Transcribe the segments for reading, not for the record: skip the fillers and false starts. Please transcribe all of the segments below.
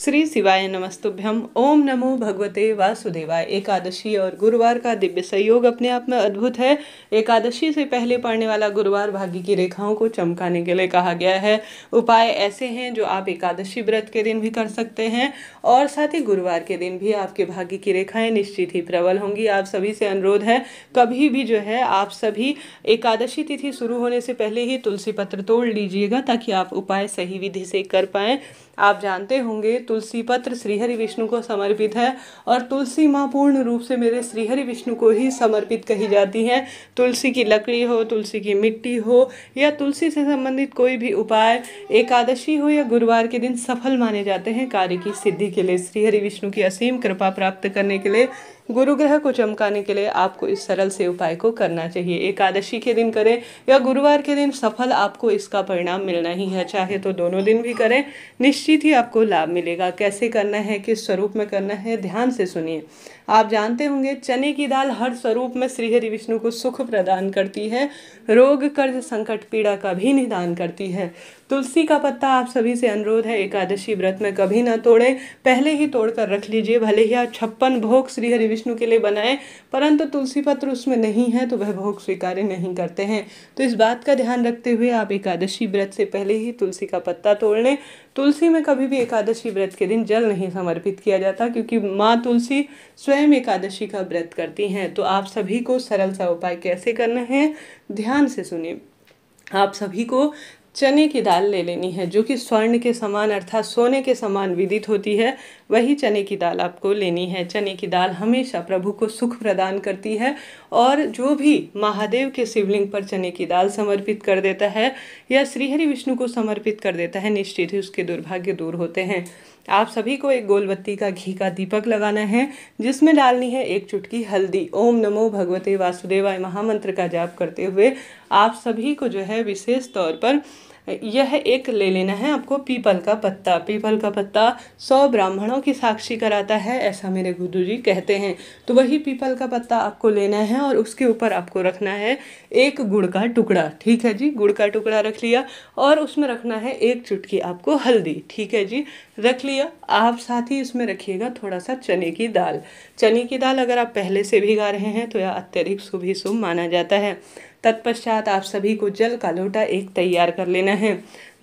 श्री शिवाय नमस्तुभ्यम। ओम नमो भगवते वासुदेवाय। एकादशी और गुरुवार का दिव्य संयोग अपने आप में अद्भुत है। एकादशी से पहले पड़ने वाला गुरुवार भाग्य की रेखाओं को चमकाने के लिए कहा गया है। उपाय ऐसे हैं जो आप एकादशी व्रत के दिन भी कर सकते हैं और साथ ही गुरुवार के दिन भी आपके भाग्य की रेखाएं निश्चित ही प्रबल होंगी। आप सभी से अनुरोध है, कभी भी जो है आप सभी एकादशी तिथि शुरू होने से पहले ही तुलसी पत्र तोड़ लीजिएगा ताकि आप उपाय सही विधि से कर पाएं। आप जानते होंगे तुलसी पत्र श्रीहरि विष्णु को समर्पित है और तुलसी माँ पूर्ण रूप से मेरे श्रीहरि विष्णु को ही समर्पित कही जाती है। तुलसी की लकड़ी हो, तुलसी की मिट्टी हो या तुलसी से संबंधित कोई भी उपाय एकादशी हो या गुरुवार के दिन सफल माने जाते हैं कार्य की सिद्धि के लिए। श्रीहरि विष्णु की असीम कृपा प्राप्त करने के लिए, गुरु ग्रह को चमकाने के लिए आपको इस सरल से उपाय को करना चाहिए। एकादशी के दिन करें या गुरुवार के दिन, सफल आपको इसका परिणाम मिलना ही है। चाहे तो दोनों दिन भी करें, निश्चित ही आपको लाभ मिलेगा। कैसे करना है, किस स्वरूप में करना है, ध्यान से सुनिए। आप जानते होंगे चने की दाल हर स्वरूप में श्रीहरि विष्णु को सुख प्रदान करती है, रोग कर्ज संकट पीड़ा का भी निदान करती है। तुलसी का पत्ता आप सभी से अनुरोध है एकादशी व्रत में कभी ना तोड़े, पहले ही तोड़ कर रख लीजिए। भले ही आप 56 भोग श्रीहरि विष्णु के लिए बनाएं, परंतु तुलसी पत्र उसमें नहीं है तो वह भोग स्वीकार नहीं करते हैं। तो इस बात का ध्यान रखते हुए आप एकादशी व्रत से पहले ही तुलसी का पत्ता तोड़ लें। तुलसी में कभी भी एकादशी व्रत के दिन जल नहीं समर्पित किया जाता क्योंकि माँ तुलसी स्वयं एकादशी का व्रत करती हैं। तो आप सभी को सरल सा उपाय कैसे करना है, ध्यान से सुनिए। आप सभी को चने की दाल ले लेनी है जो कि स्वर्ण के समान अर्थात सोने के समान विदित होती है, वही चने की दाल आपको लेनी है। चने की दाल हमेशा प्रभु को सुख प्रदान करती है और जो भी महादेव के शिवलिंग पर चने की दाल समर्पित कर देता है या श्रीहरि विष्णु को समर्पित कर देता है, निश्चित ही उसके दुर्भाग्य दूर होते हैं। आप सभी को एक गोलबत्ती का घी का दीपक लगाना है जिसमें डालनी है एक चुटकी हल्दी। ओम नमो भगवते वासुदेवाय महामंत्र का जाप करते हुए आप सभी को जो है विशेष तौर पर यह एक ले लेना है आपको पीपल का पत्ता। पीपल का पत्ता 100 ब्राह्मणों की साक्षी कराता है, ऐसा मेरे गुरुजी कहते हैं। तो वही पीपल का पत्ता आपको लेना है और उसके ऊपर आपको रखना है एक गुड़ का टुकड़ा। ठीक है जी, गुड़ का टुकड़ा रख लिया और उसमें रखना है एक चुटकी आपको हल्दी। ठीक है जी, रख लिया। आप साथ ही इसमें रखिएगा थोड़ा सा चने की दाल। चने की दाल अगर आप पहले से भिगा रहे हैं तो यह अत्यधिक शुभ ही शुभ माना जाता है। तत्पश्चात आप सभी को जल का लोटा एक तैयार कर लेना है।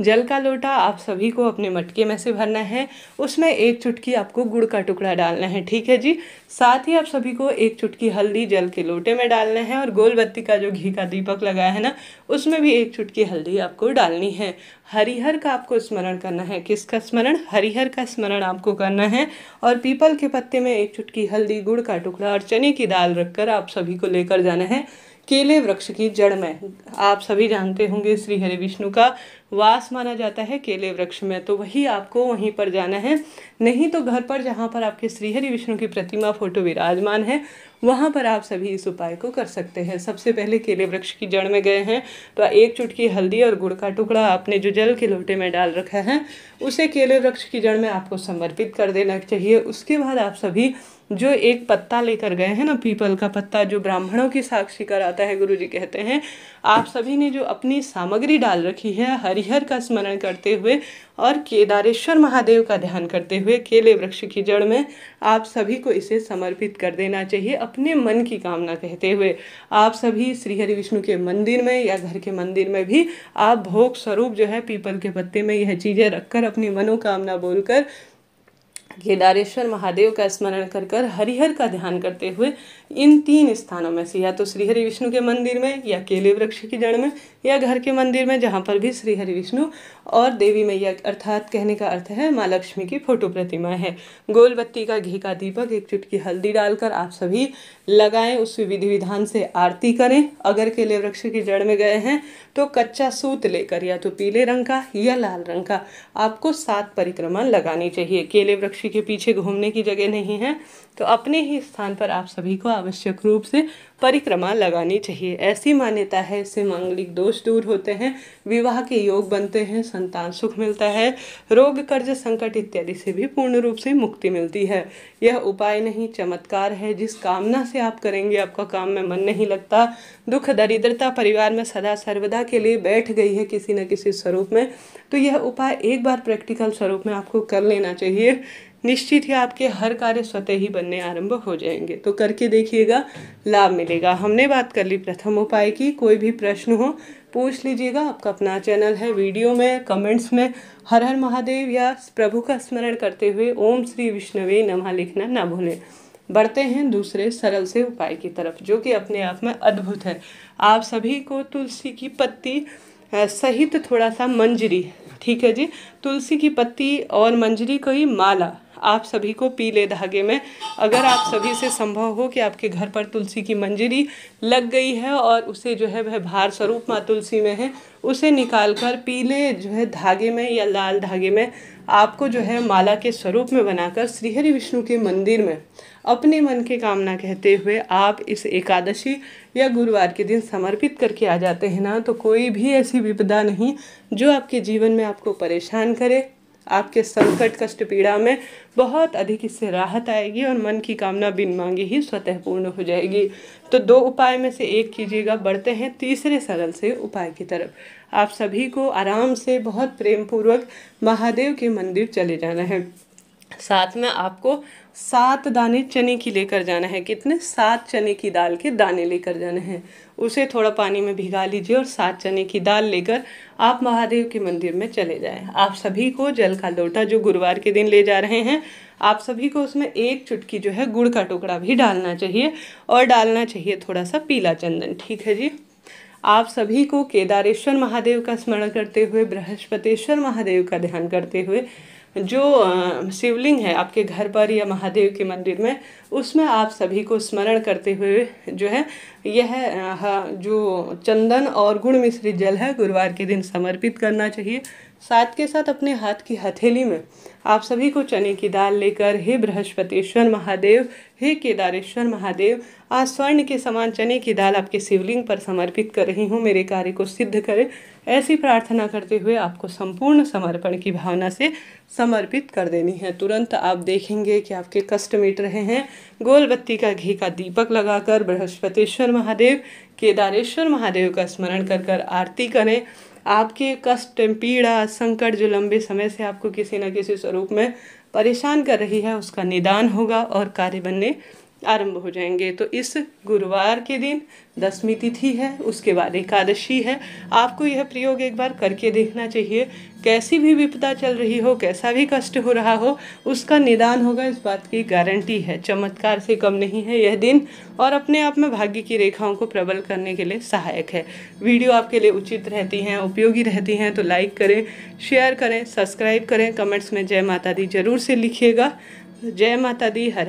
जल का लोटा आप सभी को अपने मटके में से भरना है, उसमें एक चुटकी आपको गुड़ का टुकड़ा डालना है। ठीक है जी, साथ ही आप सभी को एक चुटकी हल्दी जल के लोटे में डालना है और गोलबत्ती का जो घी का दीपक लगाया है ना, उसमें भी एक चुटकी हल्दी आपको डालनी है। हरिहर का आपको स्मरण करना है। किसका स्मरण? हरिहर का स्मरण आपको करना है और पीपल के पत्ते में एक चुटकी हल्दी, गुड़ का टुकड़ा और चने की दाल रखकर आप सभी को लेकर जाना है केले वृक्ष की जड़ में। आप सभी जानते होंगे श्रीहरि विष्णु का वास माना जाता है केले वृक्ष में, तो वही आपको वहीं पर जाना है। नहीं तो घर पर जहाँ पर आपके श्रीहरि विष्णु की प्रतिमा फोटो विराजमान है वहाँ पर आप सभी इस उपाय को कर सकते हैं। सबसे पहले केले वृक्ष की जड़ में गए हैं तो एक चुटकी हल्दी और गुड़ का टुकड़ा आपने जो जल के लोटे में डाल रखा है उसे केले वृक्ष की जड़ में आपको समर्पित कर देना चाहिए। उसके बाद आप सभी जो एक पत्ता लेकर गए हैं ना, पीपल का पत्ता जो ब्राह्मणों की साक्षी कराता है, गुरुजी कहते हैं, आप सभी ने जो अपनी सामग्री डाल रखी है हरिहर का स्मरण करते हुए और केदारेश्वर महादेव का ध्यान करते हुए केले वृक्ष की जड़ में आप सभी को इसे समर्पित कर देना चाहिए अपने मन की कामना कहते हुए। आप सभी श्रीहरि विष्णु के मंदिर में या घर के मंदिर में भी आप भोग स्वरूप जो है पीपल के पत्ते में यह चीज़ें रखकर अपनी मनोकामना बोलकर केदारेश्वर महादेव का स्मरण कर कर हरिहर का ध्यान करते हुए इन 3 स्थानों में से या तो श्रीहरि विष्णु के मंदिर में या केले वृक्ष की जड़ में या घर के मंदिर में जहाँ पर भी श्रीहरि विष्णु और देवी मैया अर्थात कहने का अर्थ है माँ लक्ष्मी की फोटो प्रतिमा है, गोलबत्ती का घी का दीपक एक चुटकी हल्दी डालकर आप सभी लगाएं। उस विधि विधान से आरती करें। अगर केले वृक्ष की जड़ में गए हैं तो कच्चा सूत लेकर या तो पीले रंग का या लाल रंग का आपको 7 परिक्रमा लगानी चाहिए। केले वृक्ष एकादशी के पीछे घूमने की जगह नहीं है, तो अपने ही स्थान पर आप सभी को आवश्यक रूप से परिक्रमा लगानी चाहिए। ऐसी मान्यता है, इससे मांगलिक दोष दूर होते हैं, विवाह के योग बनते हैं, संतान सुख मिलता है, रोग कर्ज संकट इत्यादि से भी पूर्ण रूप से मुक्ति मिलती है। यह उपाय नहीं, चमत्कार है। जिस कामना से आप करेंगे आपका काम में मन नहीं लगता, दुख दरिद्रता परिवार में सदा सर्वदा के लिए बैठ गई है किसी न किसी स्वरूप में, तो यह उपाय एक बार प्रैक्टिकल स्वरूप में आपको कर लेना चाहिए। निश्चित ही आपके हर कार्य स्वतः ही बनने आरंभ हो जाएंगे। तो करके देखिएगा, लाभ मिलेगा। हमने बात कर ली प्रथम उपाय की। कोई भी प्रश्न हो पूछ लीजिएगा। आपका अपना चैनल है, वीडियो में कमेंट्स में हर हर महादेव या प्रभु का स्मरण करते हुए ओम श्री विष्णवे नमः लिखना ना भूलें। बढ़ते हैं दूसरे सरल से उपाय की तरफ, जो कि अपने आप में अद्भुत है। आप सभी को तुलसी की पत्ती सहित थोड़ा सा मंजरी, ठीक है जी, तुलसी की पत्ती और मंजरी की माला आप सभी को पीले धागे में, अगर आप सभी से संभव हो कि आपके घर पर तुलसी की मंजरी लग गई है और उसे जो है वह भार स्वरूप माँ तुलसी में है, उसे निकालकर पीले जो है धागे में या लाल धागे में आपको जो है माला के स्वरूप में बनाकर श्रीहरि विष्णु के मंदिर में अपने मन की कामना कहते हुए आप इस एकादशी या गुरुवार के दिन समर्पित करके आ जाते हैं ना, तो कोई भी ऐसी विपदा नहीं जो आपके जीवन में आपको परेशान करे। आपके संकट कष्ट पीड़ा में बहुत अधिक इससे राहत आएगी और मन की कामना बिन मांगे ही स्वतः पूर्ण हो जाएगी। तो दो उपाय में से एक कीजिएगा। बढ़ते हैं तीसरे सरल से उपाय की तरफ। आप सभी को आराम से बहुत प्रेम पूर्वक महादेव के मंदिर चले जाना है। साथ में आपको 7 दाने चने की लेकर जाना है। कितने? 7 चने की दाल के दाने लेकर जाने हैं। उसे थोड़ा पानी में भिगा लीजिए और 7 चने की दाल लेकर आप महादेव के मंदिर में चले जाएं। आप सभी को जल का लोटा जो गुरुवार के दिन ले जा रहे हैं, आप सभी को उसमें 1 चुटकी जो है गुड़ का टुकड़ा भी डालना चाहिए और डालना चाहिए थोड़ा सा पीला चंदन, ठीक है जी। आप सभी को केदारेश्वर महादेव का स्मरण करते हुए, बृहस्पतिश्वर महादेव का ध्यान करते हुए, जो शिवलिंग है आपके घर पर या महादेव के मंदिर में, उसमें आप सभी को स्मरण करते हुए जो है यह जो चंदन और गुड़ मिश्रित जल है गुरुवार के दिन समर्पित करना चाहिए। साथ के साथ अपने हाथ की हथेली में आप सभी को चने की दाल लेकर, हे बृहस्पतिश्वर महादेव, हे केदारेश्वर महादेव, आज स्वर्ण के समान चने की दाल आपके शिवलिंग पर समर्पित कर रही हूँ, मेरे कार्य को सिद्ध करें, ऐसी प्रार्थना करते हुए आपको संपूर्ण समर्पण की भावना से समर्पित कर देनी है। तुरंत आप देखेंगे कि आपके कष्ट मिट रहे हैं। गोल बत्ती का घी का दीपक लगाकर बृहस्पतिश्वर महादेव, केदारेश्वर महादेव का स्मरण कर कर आरती करें। आपके कष्ट पीड़ा संकट जो लंबे समय से आपको किसी न किसी स्वरूप में परेशान कर रही है, उसका निदान होगा और कार्य बनने आरंभ हो जाएंगे। तो इस गुरुवार के दिन 10वीं तिथि है, उसके बाद एकादशी है। आपको यह प्रयोग एक बार करके देखना चाहिए। कैसी भी विपदा चल रही हो, कैसा भी कष्ट हो रहा हो, उसका निदान होगा, इस बात की गारंटी है। चमत्कार से कम नहीं है यह दिन और अपने आप में भाग्य की रेखाओं को प्रबल करने के लिए सहायक है। वीडियो आपके लिए उचित रहती हैं, उपयोगी रहती हैं तो लाइक करें, शेयर करें, सब्सक्राइब करें, कमेंट्स में जय माता दी जरूर से लिखिएगा। जय माता दी। हर हर